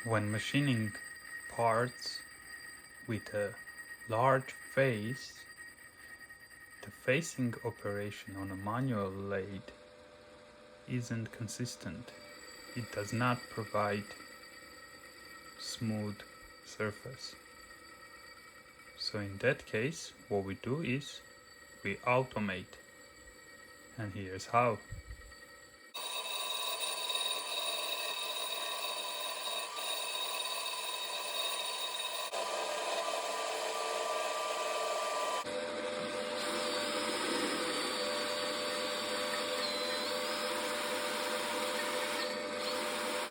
When machining parts with a large face, the facing operation on a manual lathe isn't consistent. It does not provide smooth surface. So in that case, what we do is we automate. And here's how.